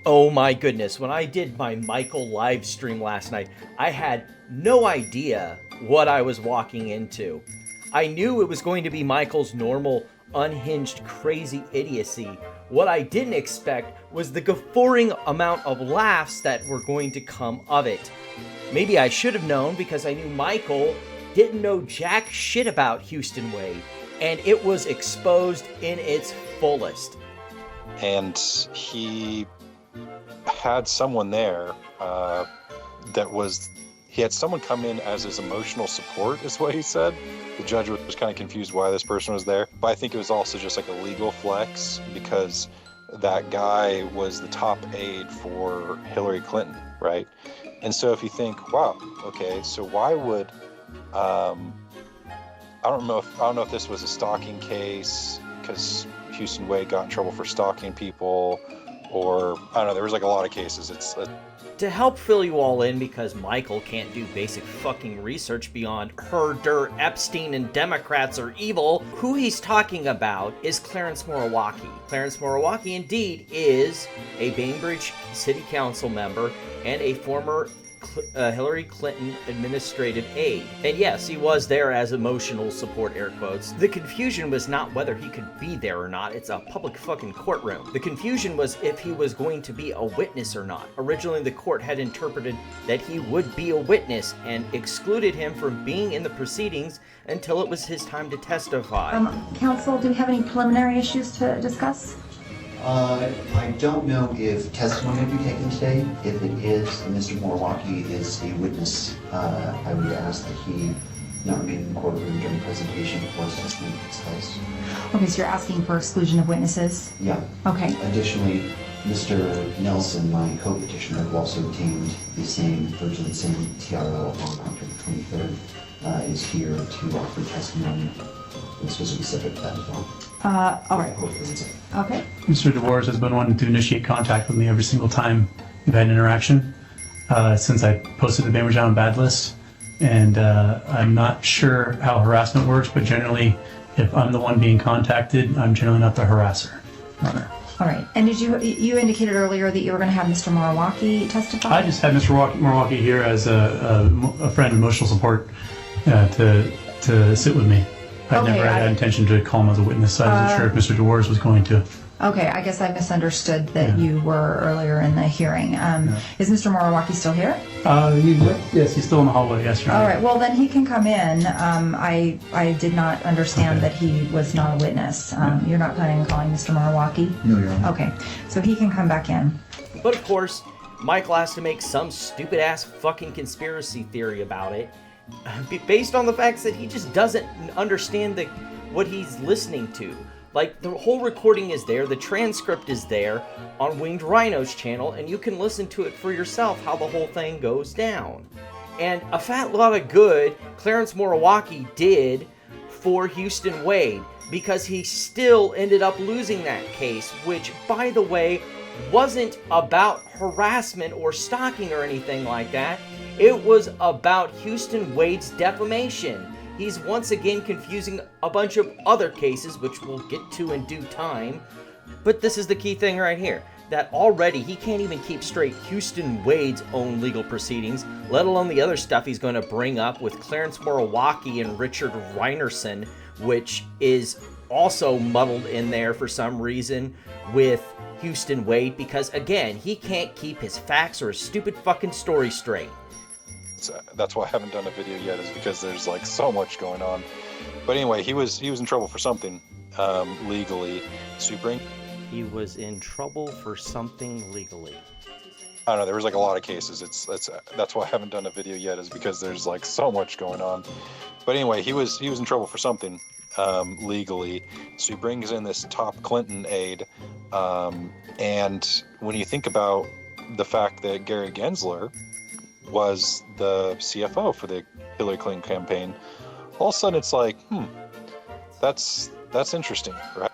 Oh my goodness, when I did my Michael live stream last night, I had no idea what I was walking into. I knew it was going to be Michael's normal, unhinged, crazy idiocy. What I didn't expect was the guffawing amount of laughs that were going to come of it. Maybe I should have known because I knew Michael didn't know jack shit about Houston Wade, and it was exposed in its fullest. And he had someone there he had someone come in as his emotional support, is what he said. The judge was kind of confused why this person was there, but I think it was also just like a legal flex because that guy was the top aide for Hillary Clinton, right? And so if you think, wow, okay, so why would I don't know if this was a stalking case because Houston Wade got in trouble for stalking people, or I don't know, there was like a lot of cases. To help fill you all in, because Michael can't do basic fucking research beyond herder, Epstein, and Democrats are evil, who he's talking about is Clarence Moriwaki. Clarence Moriwaki indeed is a Bainbridge City Council member and a former Hillary Clinton administrative aide. And yes, he was there as emotional support, air quotes. The confusion was not whether he could be there or not. It's a public fucking courtroom. The confusion was if he was going to be a witness or not. Originally, the court had interpreted that he would be a witness and excluded him from being in the proceedings until it was his time to testify. Counsel, do we have any preliminary issues to discuss? I don't know if testimony will be taken today. If it is, Mr. Moriwaki is a witness. I would ask that he not remain in the courtroom during the presentation before his testimony takes place. Okay, so you're asking for exclusion of witnesses? Yeah. Okay. Additionally, Mr. Nelson, my co-petitioner, who also obtained virtually the same TRO on October 23rd, is here to offer testimony. It's supposed to be subject to that as well. All right. Okay. Mr. DeWars has been wanting to initiate contact with me every single time we've had an interaction since I posted the Bainbridge Island bad list. And I'm not sure how harassment works, but generally, if I'm the one being contacted, I'm generally not the harasser. All right. And did you indicated earlier that you were going to have Mr. Moriwaki testify? I just had Mr. Moriwaki here as a friend, emotional support to sit with me. I never had intention to call him as a witness, so I wasn't sure if Mr. DeWars was going to. Okay, I guess I misunderstood that you were earlier in the hearing. Is Mr. Moriwaki still here? Yes, he's still in the hallway, yes, Your Honor. All right, well then he can come in. I did not understand that he was not a witness. You're not planning on calling Mr. Moriwaki? No, Your Honor. Okay, so he can come back in. But of course, Michael has to make some stupid-ass fucking conspiracy theory about it, based on the facts that he just doesn't understand what he's listening to. Like, the whole recording is there, the transcript is there on Winged Rhino's channel, and you can listen to it for yourself how the whole thing goes down. And a fat lot of good Clarence Moriwaki did for Houston Wade, because he still ended up losing that case, which, by the way, wasn't about harassment or stalking or anything like that. It was about Houston Wade's defamation. He's once again confusing a bunch of other cases, which we'll get to in due time. But this is the key thing right here, that already he can't even keep straight Houston Wade's own legal proceedings, let alone the other stuff he's going to bring up with Clarence Moriwaki and Richard Reinerson, which is also muddled in there for some reason with Houston Wade, because again, he can't keep his facts or his stupid fucking story straight. That's why I haven't done a video yet, is because there's like so much going on. But anyway, he was in trouble for something legally. He was in trouble for something legally. I don't know, there was like a lot of cases. That's why I haven't done a video yet, is because there's like so much going on. But anyway, he was in trouble for something legally. So he brings in this top Clinton aide, and when you think about the fact that Gary Gensler was the CFO for the Hillary Clinton campaign, all of a sudden it's like, that's interesting, right?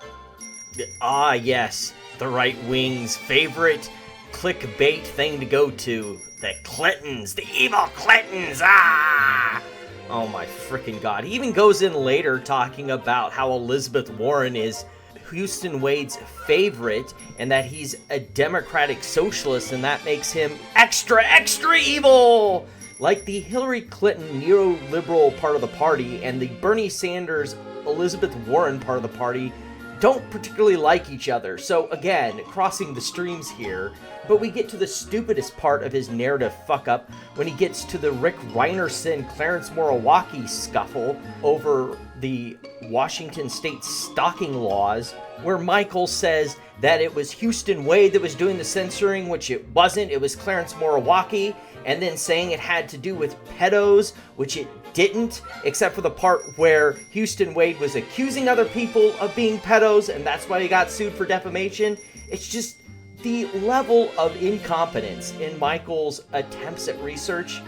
Ah, yes, the right wing's favorite clickbait thing to go to. The Clintons, the evil Clintons, ah! Oh my freaking god. He even goes in later talking about how Elizabeth Warren is Houston Wade's favorite and that he's a democratic socialist and that makes him extra, extra evil. Like the Hillary Clinton neoliberal part of the party and the Bernie Sanders Elizabeth Warren part of the party don't particularly like each other. So again, crossing the streams here, but we get to the stupidest part of his narrative fuck up when he gets to the Rick Reinerson Clarence Morawaki scuffle over the Washington state stalking laws, where Michael says that it was Houston Wade that was doing the censoring, which it wasn't, it was Clarence Morawaki, and then saying it had to do with pedos, which it didn't, except for the part where Houston Wade was accusing other people of being pedos, and that's why he got sued for defamation. It's just the level of incompetence in Michael's attempts at research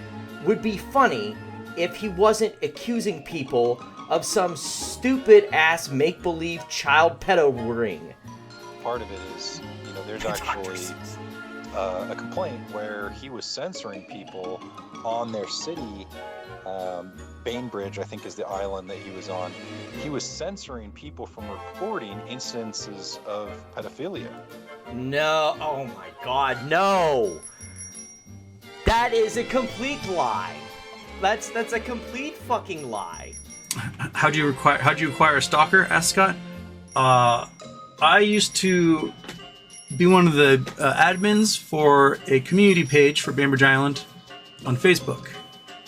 would be funny if he wasn't accusing people of some stupid-ass make-believe child pedo ring. Part of it is, there's actually a complaint where he was censoring people on their city. Bainbridge, I think, is the island that he was on. He was censoring people from reporting instances of pedophilia. No, oh my God, no! That is a complete lie. That's a complete fucking lie. How'd you acquire a stalker? Asked Scott. I used to be one of the admins for a community page for Bainbridge Island on Facebook.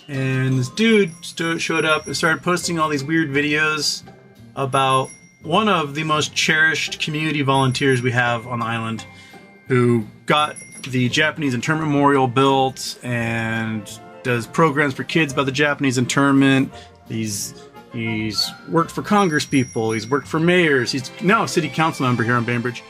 And this dude showed up and started posting all these weird videos about one of the most cherished community volunteers we have on the island, who got the Japanese internment memorial built and does programs for kids about the Japanese internment. He's worked for Congress people. He's worked for mayors. He's now a city council member here on Bainbridge.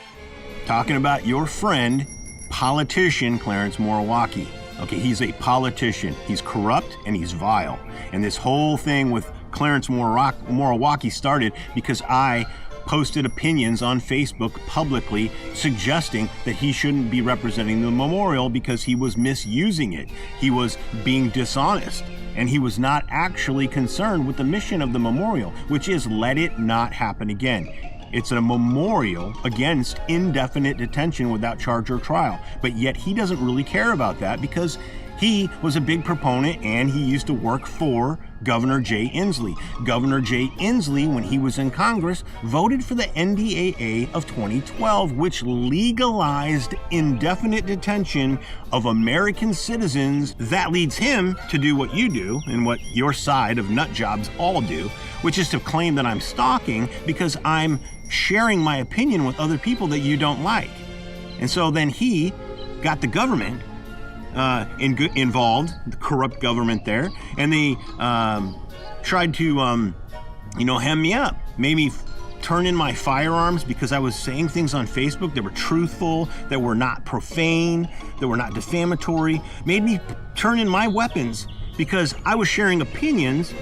Talking about your friend, politician Clarence Morawaki. Okay, he's a politician. He's corrupt and he's vile. And this whole thing with Clarence Morawaki started because I posted opinions on Facebook publicly suggesting that he shouldn't be representing the memorial because he was misusing it. He was being dishonest. And he was not actually concerned with the mission of the memorial, which is let it not happen again. It's a memorial against indefinite detention without charge or trial. But yet he doesn't really care about that because he was a big proponent and he used to work for Governor Jay Inslee. Governor Jay Inslee, when he was in Congress, voted for the NDAA of 2012, which legalized indefinite detention of American citizens. That leads him to do what you do and what your side of nut jobs all do, which is to claim that I'm stalking because I'm sharing my opinion with other people that you don't like. And so then he got the government involved, the corrupt government there, and they tried to, hem me up, made me turn in my firearms because I was saying things on Facebook that were truthful, that were not profane, that were not defamatory, made me turn in my weapons because I was sharing opinions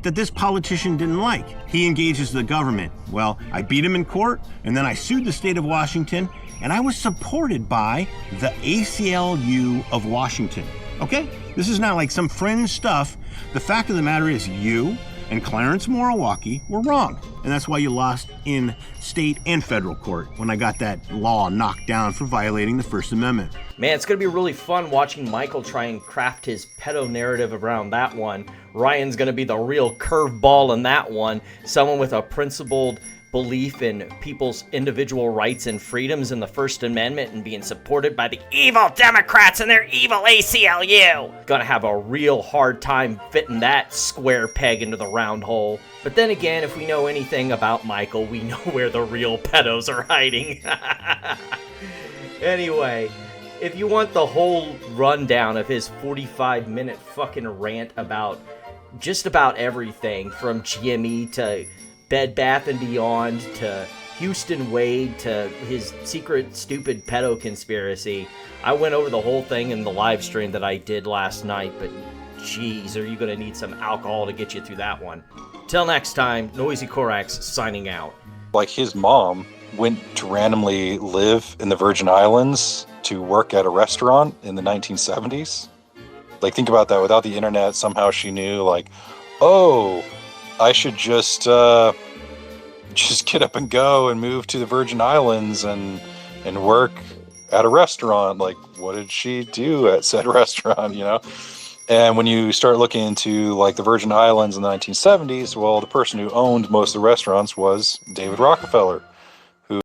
that this politician didn't like. He engages the government. Well, I beat him in court, and then I sued the state of Washington, and I was supported by the ACLU of Washington. Okay? This is not like some fringe stuff. The fact of the matter is you and Clarence Morawaki were wrong. And that's why you lost in state and federal court when I got that law knocked down for violating the First Amendment. Man, it's going to be really fun watching Michael try and craft his pedo narrative around that one. Ryan's going to be the real curveball in that one. Someone with a principled belief in people's individual rights and freedoms in the First Amendment and being supported by the evil Democrats and their evil ACLU. Gonna have a real hard time fitting that square peg into the round hole. But then again, if we know anything about Michael, we know where the real pedos are hiding. Anyway, if you want the whole rundown of his 45-minute fucking rant about just about everything, from GME to Bed Bath & Beyond to Houston Wade to his secret stupid pedo conspiracy, I went over the whole thing in the live stream that I did last night, but geez, are you going to need some alcohol to get you through that one. Till next time, Noisy Corax signing out. Like, his mom went to randomly live in the Virgin Islands to work at a restaurant in the 1970s. Like, think about that. Without the internet, somehow she knew, like, oh, I should just, just get up and go and move to the Virgin Islands and work at a restaurant. Like, what did she do at said restaurant, you know? And when you start looking into like the Virgin Islands in the 1970s, well, the person who owned most of the restaurants was David Rockefeller.